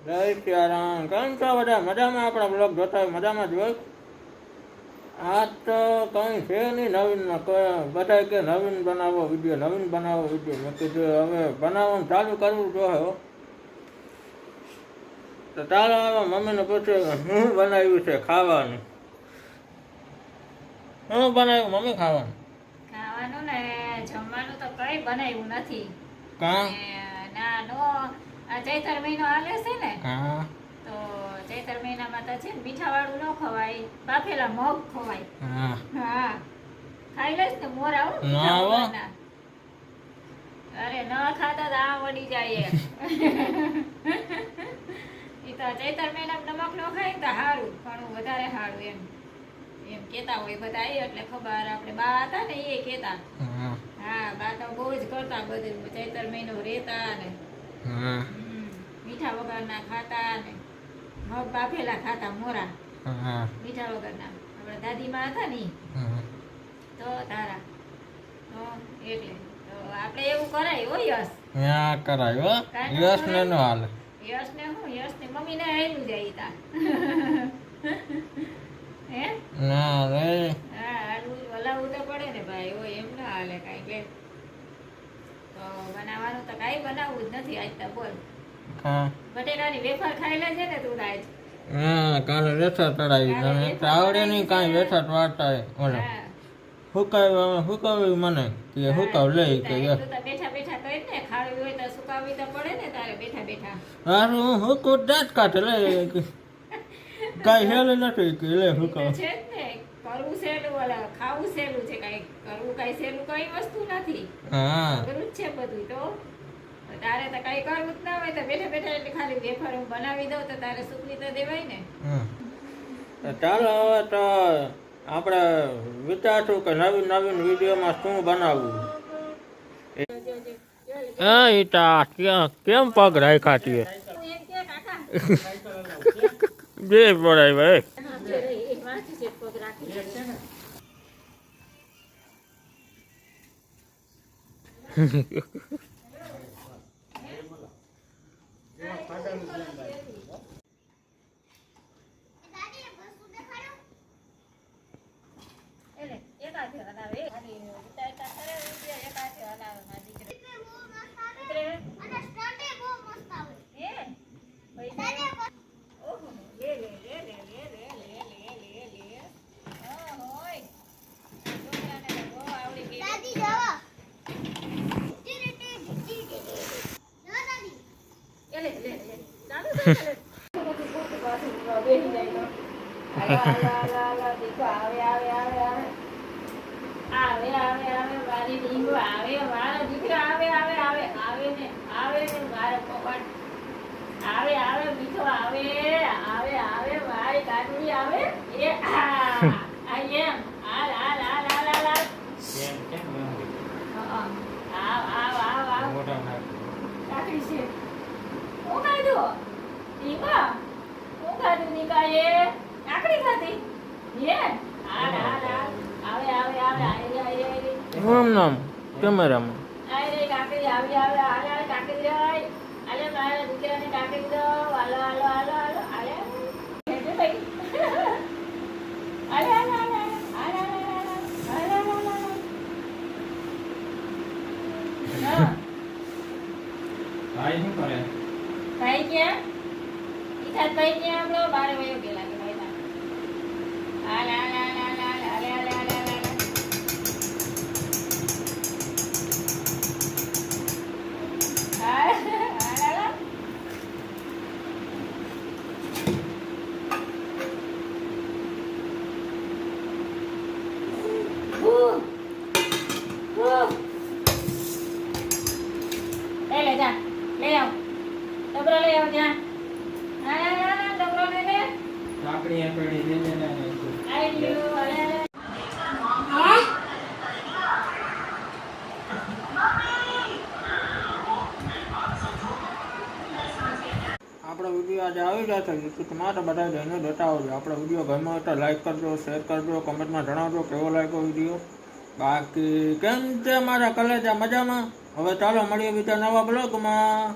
જય સિયારામ. કેમ છો બધા? મજામાં? આપણા બ્લોગ જોતા હોય મજામાં જ હોય. આ તો કંઈ છે નહીં નવીનમાં. બધા કે નવીન બનાવો વિડીયો, નવીન બનાવો વિડીયો. મેં કીધું હવે બનાવવાનું ચાલુ કરવું જોઈએ હો. તો ચાલો હવે મમ્મીને પૂછ્યું શું બનાવ્યું છે ખાવાનું. શું બનાવ્યું મમ્મી ખાવાનું? ખાવાનું ને જમવાનું તો કઈ બનાવ્યું નથી. કા ના નો આ ચૈતર મહિનો હાલે છે ને, હા તો ચૈતર મહિનામાં તો છે ને મીઠા વાળું ન ખવાય, બાફેલા મગ ખવાય. હા હા ખાઈ લઈશ ને મોરા હો ના મીઠા હો. વગરના. અરે ન ખાતા તો આ વળી જાય. એ તો ચૈતર મહિનામાં નમક ન ખાય ને તો સારું, ઘણું વધારે સારું એમ કેતા હોય બધા. એટલે ખબર આપણે બા હતા ને એ કેતા. હા હા બા તો બહુ જ કરતા બધું. ચૈતર મહિનો રેતા ને હા મીઠા વગરના ખાતા ને મગ બાફેલા ખાતા મોરા હા મીઠા વગરના. આપણા દાદીમાં હતા ને ઈ. તો તારા તો એટલે તો આપણે એવું કરાય હો યશ. ના કરાય હો. યશ ને નો હાલે. યશ ને હું યશ ને મમ્મી ને હેલું જાય તા. હે ના રે હા હાલું હલાવવું તો પડે ને ભાઈ. હોય એમ ના હાલે કાંઈ કે. તો બનાવવાનું તો કાંઈ બનાવવું જ નથી આજ તો. બોલ હા બટેકાની વેફર ખાઈ લેજે ને તું આજ. હા કાલે વેસા ચડાવી તને તો આવડે નહીં કાંઈ વેસા વાળતા ઓલા હા હુકાવી મને કે હુકાવ લઈ કે એટલું તો બેઠા બેઠા કરી ને ખાવી હોય તો સુકાવી તો પડે ને તારે બેઠા બેઠા. હારું હું હુકું દાંત કાઢે લે કાંઈ હેલું નથી કે લે ઈ તો હુકાવ. છે જ ને, કરવું સહેલું ઓલા ખાવું સહેલું છે. કાંઈ કરવું કાંઈ સહેલું કઈ વસ્તુ નથી. હા અઘરું જ છે બધું. તો તારે તો કાંઈ કરવું જ ના હોય તો બેઠા બેઠા એટલે ખાલી વેફર હું બનાવી દઉં તો તારે સૂકવી તો દેવાય ને. ચાલો હવે તો આપણે વિચારશું કે નવીન નવીન વિડીયોમાં શું બનાવવું. હા એ કેમ પગ રાખ્યા છીએ તું એમ કે કાકા બે પડાય ભાઈ. એ વાંચી છે પગ રાખી છે. એટલે એક હાથે હલાવે. ખાલી વિચારતા કરે એટલે એક હાથે હલાવે મારી દીકરી. ઉતરે હે? પૈસા ઓહો લે લે લે લે લે લે લે લે લે લે. ઓહોય છોકરાને તો બહુ આવડી ગઈ. લે લે લે ચાલુ ચાલે. બેસી જાય તો હાલો દીકો આવે આવે આવે આવે આવે આવે આવે મારી ડીંગો આવે મારો દીકરો આવે આવે આવે આવે ને મારો પોપટ આવે આવે મીઠો આવે આવે આવે મારી કાકડી આવે એ આઈ એમ હાલ હાલ હાલ હાલ હાલ હાલ. આવ આવ આવ આવ કાકડી છે. હું ખાધું દીકા, હું ખાધું દીકા એ કાકડી ખાધી હે. હાલ હાલ હાલ આવે આવે આવે આઈ આઈ આઈ આમ નામ કેમેરામાં આઈ રે કાકડી આવી આવે હાલ હાલ કાકડી આય આલે મારા દીકરાને કાકડી દો. હાલો હાલો હાલો હાલો આલે હેડે ભાઈ આલે આલે આલે આલે આલે આલે આલે આલે. હા ભાઈ શું કરે? ભાઈ ક્યાં? ઈથાત ભાઈ ક્યાં? આપણો બારે વયો ગયેલા કે ભાઈ ના. હાલ હાલ હાલ હાલ હાલ હાલે હાલે હાલે હાલે હાલે. હાલ હાલ હાલ. લે જા લઈ આવ ડબરો લઈ આવ જા. હાલ હાલ હાલ ડબરો લઈ લે. કાકડી પડી દે દે આઈ ગયો હાલ હાલ. આપણો વિડીયો આજે આવી જાય છે યુટ્યુબમાં તો બધા જઈને જોતા આવજો. આપણો વિડીયો ગમ્યો હોય તો લાઈક કરજો, શેર કરજો, કમેન્ટમાં જણાવજો કેવો લાગ્યો વિડીયો. બાકી કેમ છે મારા કલેજા? મજામાં? હવે ચાલો મળીએ બીજા નવા બ્લોગમાં.